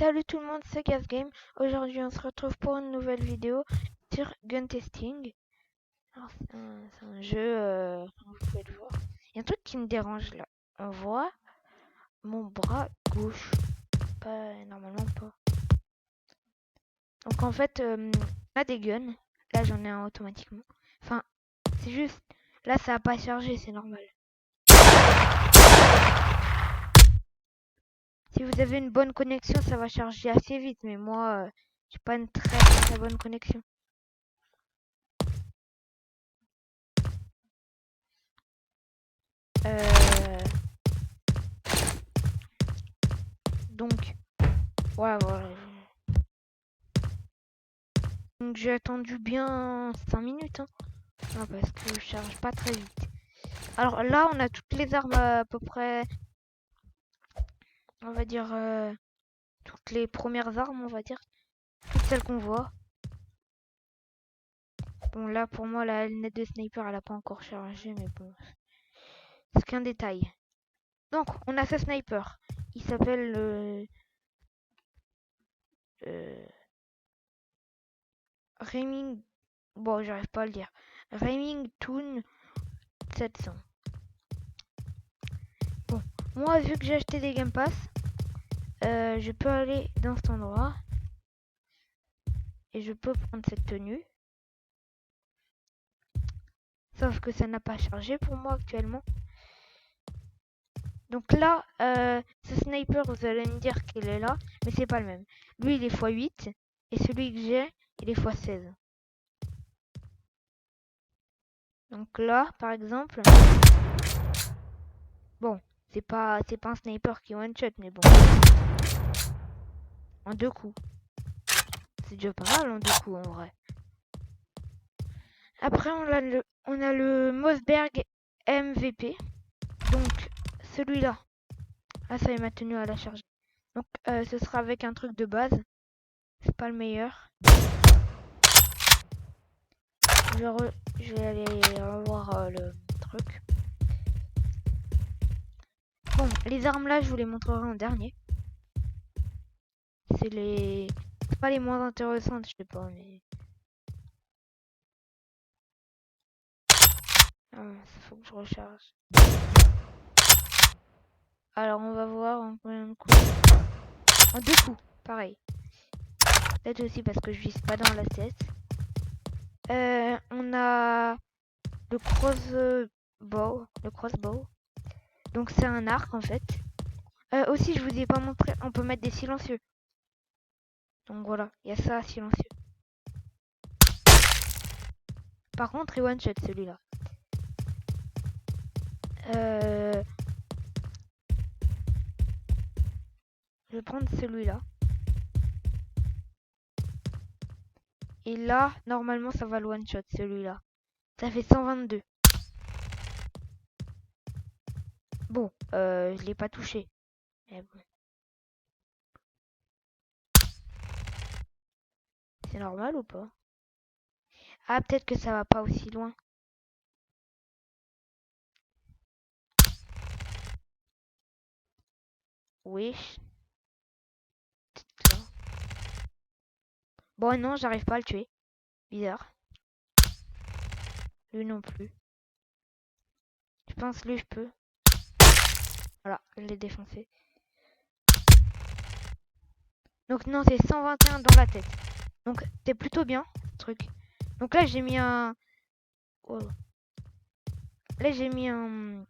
Salut tout le monde, c'est GasGame. Aujourd'hui, on se retrouve pour une nouvelle vidéo sur Gun Testing. Alors, c'est un jeu, comme vous pouvez le voir. Il y a un truc qui me dérange là. On voit mon bras gauche. Normalement pas. Donc en fait, on a des guns. Là, j'en ai un automatiquement. Enfin, c'est juste. Là, ça a pas chargé, c'est normal. Si vous avez une bonne connexion, ça va charger assez vite. Mais moi, j'ai pas une très bonne connexion. Donc, voilà. Donc j'ai attendu bien 5 minutes, hein. Ah, parce que je charge pas très vite. Alors là, on a toutes les armes à peu près, on va dire, toutes les premières armes, on va dire. Toutes celles qu'on voit. Bon, là, pour moi, la lunette de sniper, elle a pas encore chargé, mais bon. C'est qu'un détail. Donc, on a ce sniper. Il s'appelle... Reming... Bon, j'arrive pas à le dire. Remington 700. Bon, moi, vu que j'ai acheté des Game Pass, je peux aller dans cet endroit. Et je peux prendre cette tenue. Sauf que ça n'a pas chargé pour moi actuellement. Donc là, ce sniper, vous allez me dire qu'il est là, mais c'est pas le même. Lui, il est x8, et celui que j'ai, il est x16. Donc là, par exemple, bon, c'est pas un sniper qui one-shot, mais bon. En 2 coups. C'est déjà pas mal en 2 coups, en vrai. Après, on a le Mossberg MVP. Donc, celui-là. Ah, ça y est, ma tenue à la charge. Donc, ce sera avec un truc de base. C'est pas le meilleur. Je vais aller revoir le truc. Bon, les armes là, je vous les montrerai en dernier. C'est pas les moins intéressantes, je sais pas, mais... Ah, ça faut que je recharge. Alors, on va voir en combien de coups. En 2 coups, pareil. Peut-être aussi parce que je vise pas dans la tête. On a le crossbow. Donc c'est un arc en fait. Aussi, je vous ai pas montré, on peut mettre des silencieux. Donc voilà, il y a ça, silencieux. Par contre, il one shot celui-là. Je vais prendre celui-là. Et là, normalement, ça va le one shot celui-là. Ça fait 122. Bon, je l'ai pas touché. Mais bon. C'est normal ou pas? Ah, peut-être que ça va pas aussi loin. Oui. Bon, non, j'arrive pas à le tuer. Bizarre. Lui non plus. Je pense lui, je peux. Voilà, je l'ai défoncé. Donc non, c'est 121 dans la tête. Donc c'est plutôt bien, ce truc. Donc là, j'ai mis un... Oh. Là, j'ai mis un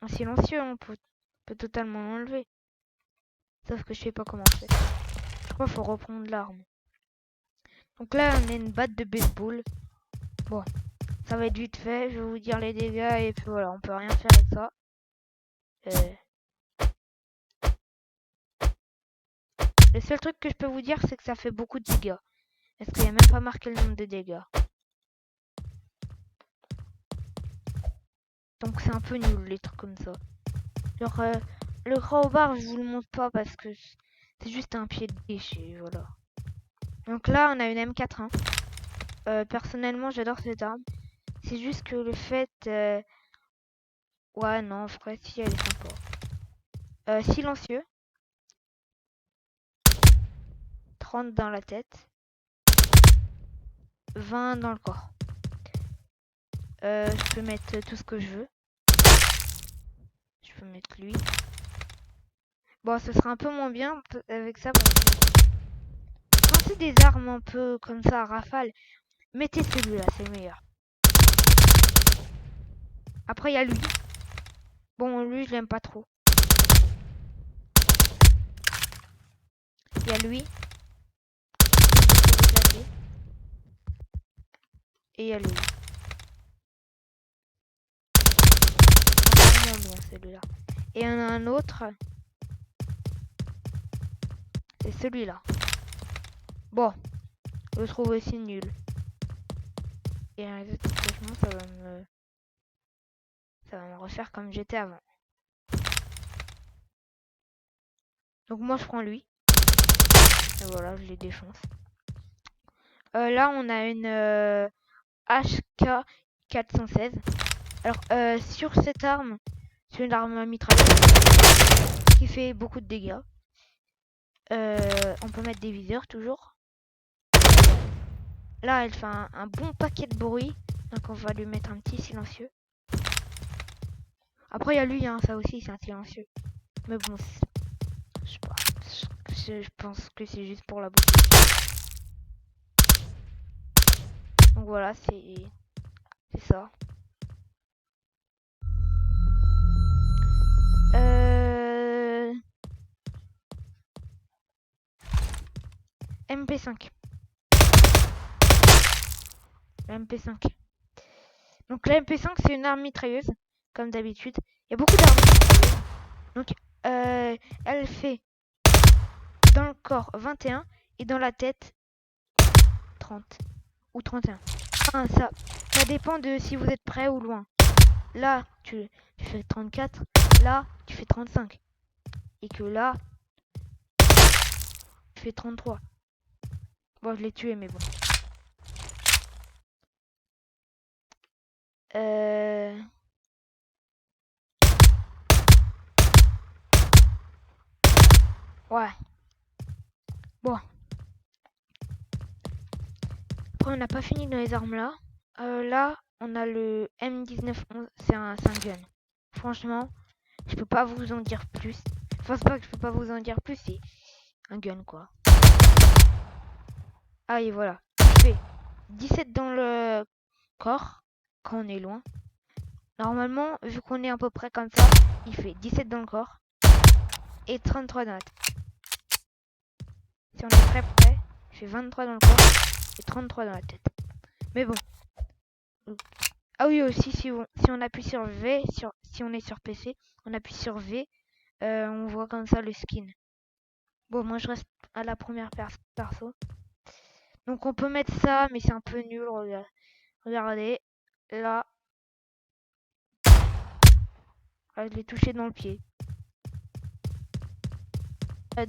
silencieux. On peut totalement l'enlever. Sauf que je sais pas comment on fait. Je crois qu'il faut reprendre l'arme. Donc là, on a une batte de baseball. Bon, ça va être vite fait. Je vais vous dire les dégâts et puis voilà, on peut rien faire avec ça. Le seul truc que je peux vous dire, c'est que ça fait beaucoup de dégâts. Parce qu'il n'y a même pas marqué le nombre de dégâts. Donc c'est un peu nul, les trucs comme ça. Genre, le crowbar, je vous le montre pas parce que c'est juste un pied de déchet, voilà. Donc là, on a une M4, hein. Personnellement, j'adore cette arme. C'est juste que le fait... Ouais, non, en vrai, si, elle est sympa. Silencieux. 30 dans la tête, 20 dans le corps. Je peux mettre tout ce que je veux. Je peux mettre lui. Bon, ce sera un peu moins bien avec ça parce que quand c'est des armes un peu comme ça, rafale, mettez celui-là, c'est le meilleur. Après, il y a lui. Bon, lui, je l'aime pas trop. Il y a lui. Et il y a lui. Vraiment bien celui-là. Et il y en a un autre. C'est celui-là. Bon, je le trouve aussi nul. Et franchement, ça va me refaire comme j'étais avant. Donc moi, je prends lui. Et voilà, je les défonce. Là, on a une HK 416. Alors, sur cette arme, c'est une arme mitrailleuse qui fait beaucoup de dégâts. On peut mettre des viseurs toujours. Là, elle fait un bon paquet de bruit. Donc, on va lui mettre un petit silencieux. Après, il y a lui, hein, ça aussi, c'est un silencieux. Mais bon, je sais pas. Je pense que c'est juste pour la bouche. Donc voilà, c'est ça. MP5. La MP5. Donc la MP5, c'est une arme mitrailleuse, comme d'habitude. Il y a beaucoup d'armes mitrailleuses. Donc, elle fait dans le corps 21 et dans la tête 30 ou 31. Enfin, ça dépend de si vous êtes près ou loin. Là, tu fais 34. Là, tu fais 35. Et que là, tu fais 33. Bon, je l'ai tué, mais bon. Ouais. Bon. Après, on n'a pas fini dans les armes là. Là, on a le M1911. C'est un gun. Franchement, je peux pas vous en dire plus. Enfin, c'est pas que je peux pas vous en dire plus, c'est un gun quoi. Ah, et voilà. Il fait 17 dans le corps quand on est loin. Normalement, vu qu'on est à peu près comme ça, il fait 17 dans le corps et 33 dans la tête. Si on est très près, il fait 23 dans le corps et 33 dans la tête. Mais bon. Ah oui, aussi, si on appuie sur V, si on est sur PC, on appuie sur V, on voit comme ça le skin. Bon, moi je reste à la première perso. Donc on peut mettre ça, mais c'est un peu nul. Regardez, là, je l'ai touché dans le pied.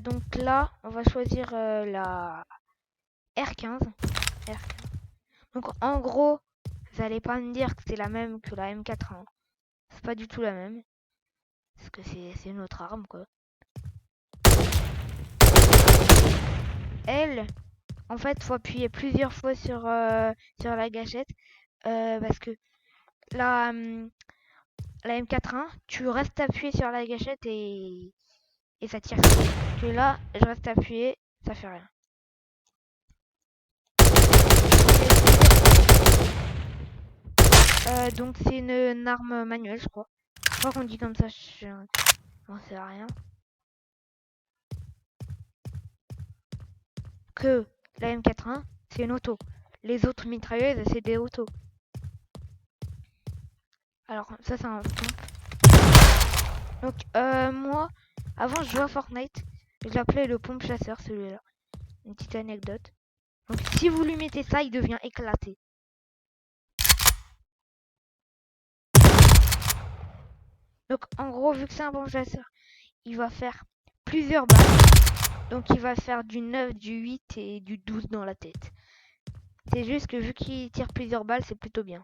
Donc là, on va choisir la R15. Donc en gros, vous allez pas me dire que c'est la même que la M4. Hein. C'est pas du tout la même. Parce que c'est une autre arme, quoi. Elle, en fait, faut appuyer plusieurs fois sur la gâchette. Parce que la M41, tu restes appuyé sur la gâchette et ça tire. Que là, je reste appuyé, ça fait rien. Donc c'est une arme manuelle, je crois. Je crois qu'on dit comme ça, je n'en sais rien. Que la M41, c'est une auto. Les autres mitrailleuses, c'est des autos. Alors ça, c'est un pompe. Donc moi, avant je jouais à Fortnite, je l'appelais le pompe chasseur, celui-là. Une petite anecdote. Donc si vous lui mettez ça, il devient éclaté. Donc en gros, vu que c'est un pompe chasseur, il va faire plusieurs balles. Donc il va faire du 9, du 8 et du 12 dans la tête. C'est juste que vu qu'il tire plusieurs balles, c'est plutôt bien.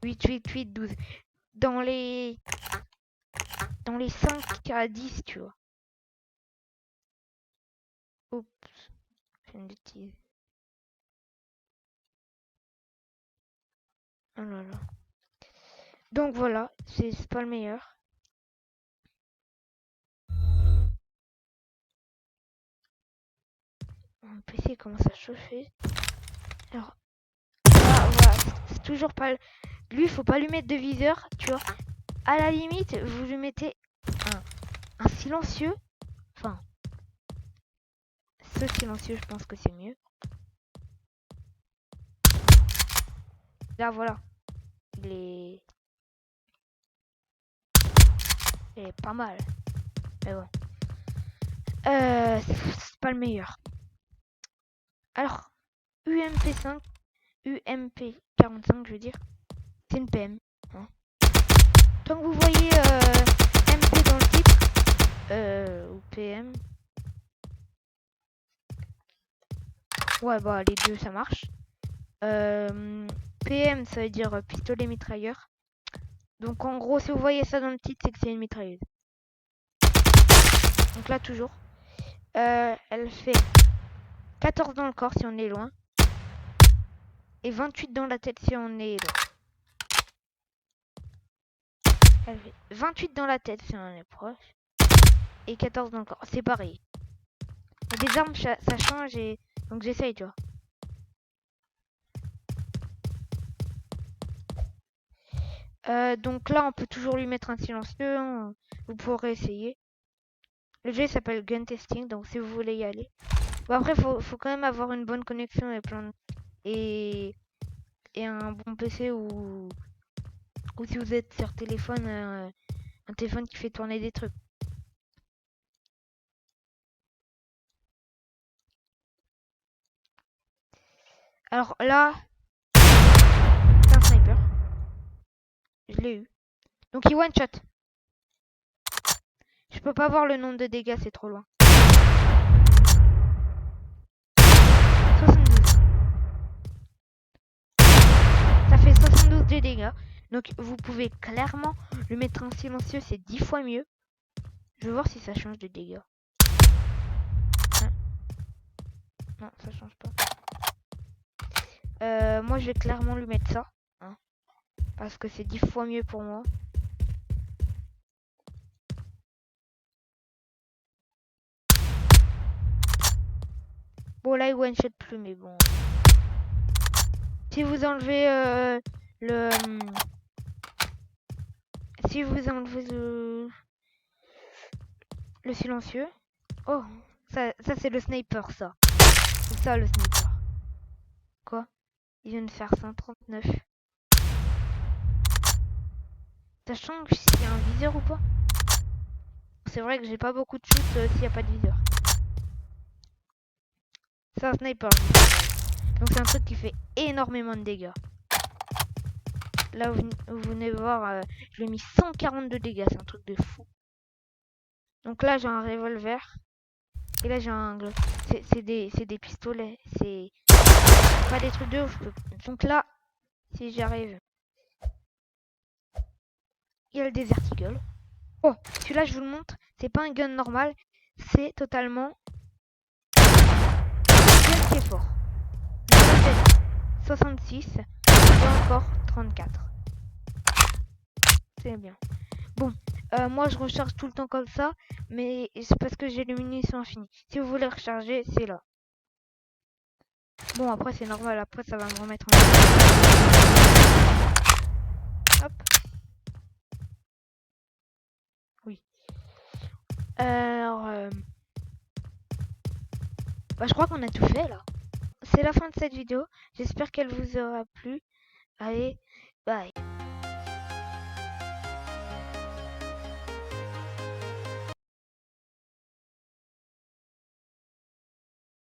8, 8, 8, 12. Dans les 5 à 10, tu vois. Oups, j'ai une bêtise. Oh là là. Donc voilà, c'est pas le meilleur. Mon PC commence à chauffer. Alors, voilà, c'est toujours pas... Lui, faut pas lui mettre de viseur, tu vois. À la limite, vous lui mettez un silencieux. Enfin, ce silencieux, je pense que c'est mieux. Là, voilà. Il est pas mal. Mais bon. C'est pas le meilleur. Alors, UMP5, UMP45, je veux dire, c'est une PM. Hein. Tant que vous voyez MP dans le titre, ou PM. Ouais, bah les deux ça marche. PM ça veut dire pistolet mitrailleur. Donc en gros, si vous voyez ça dans le titre, c'est que c'est une mitrailleuse. Donc là, toujours. Elle fait 14 dans le corps si on est loin. Et 28 dans la tête si on est loin. Elle fait 28 dans la tête si on est proche. Et 14 dans le corps. C'est pareil. Et des armes, ça change et... Donc j'essaye, tu vois. Donc là, on peut toujours lui mettre un silencieux. Hein. Vous pourrez essayer. Le jeu s'appelle Gun Testing, donc si vous voulez y aller. Bon, après, faut quand même avoir une bonne connexion et un bon PC ou si vous êtes sur téléphone, un téléphone qui fait tourner des trucs. Alors là, c'est un sniper. Je l'ai eu. Donc il one shot. Je peux pas voir le nombre de dégâts, c'est trop loin. 72. Ça fait 72 de dégâts. Donc vous pouvez clairement lui mettre un silencieux, c'est 10 fois mieux. Je vais voir si ça change de dégâts. Hein? Non, ça change pas. Moi je vais clairement lui mettre ça. Hein, parce que c'est 10 fois mieux pour moi. Bon là il one shot plus mais bon. Si vous enlevez si vous enlevez le silencieux. Oh, ça c'est le sniper ça. C'est ça le sniper. Quoi? Il vient de faire 139. Ça change s'il y a un viseur ou pas? C'est vrai que j'ai pas beaucoup de shoot s'il n'y a pas de viseur. C'est un sniper. Donc c'est un truc qui fait énormément de dégâts. Là vous venez voir, je lui ai mis 142 dégâts, c'est un truc de fou. Donc là j'ai un revolver. Et là j'ai un Glock. C'est des pistolets. C'est pas des trucs de ouf. Donc là, si j'arrive. Il y a le Desert Eagle. Oh, celui-là je vous le montre. C'est pas un gun normal. C'est totalement un gun qui est fort. 66 et encore 34. C'est bien. Bon, moi je recharge tout le temps comme ça, mais c'est parce que j'ai les munitions infinies. Si vous voulez recharger, c'est là. Bon, après c'est normal, après ça va me remettre en... Hop. Oui. Alors, bah, je crois qu'on a tout fait là. C'est la fin de cette vidéo. J'espère qu'elle vous aura plu. Allez, bye.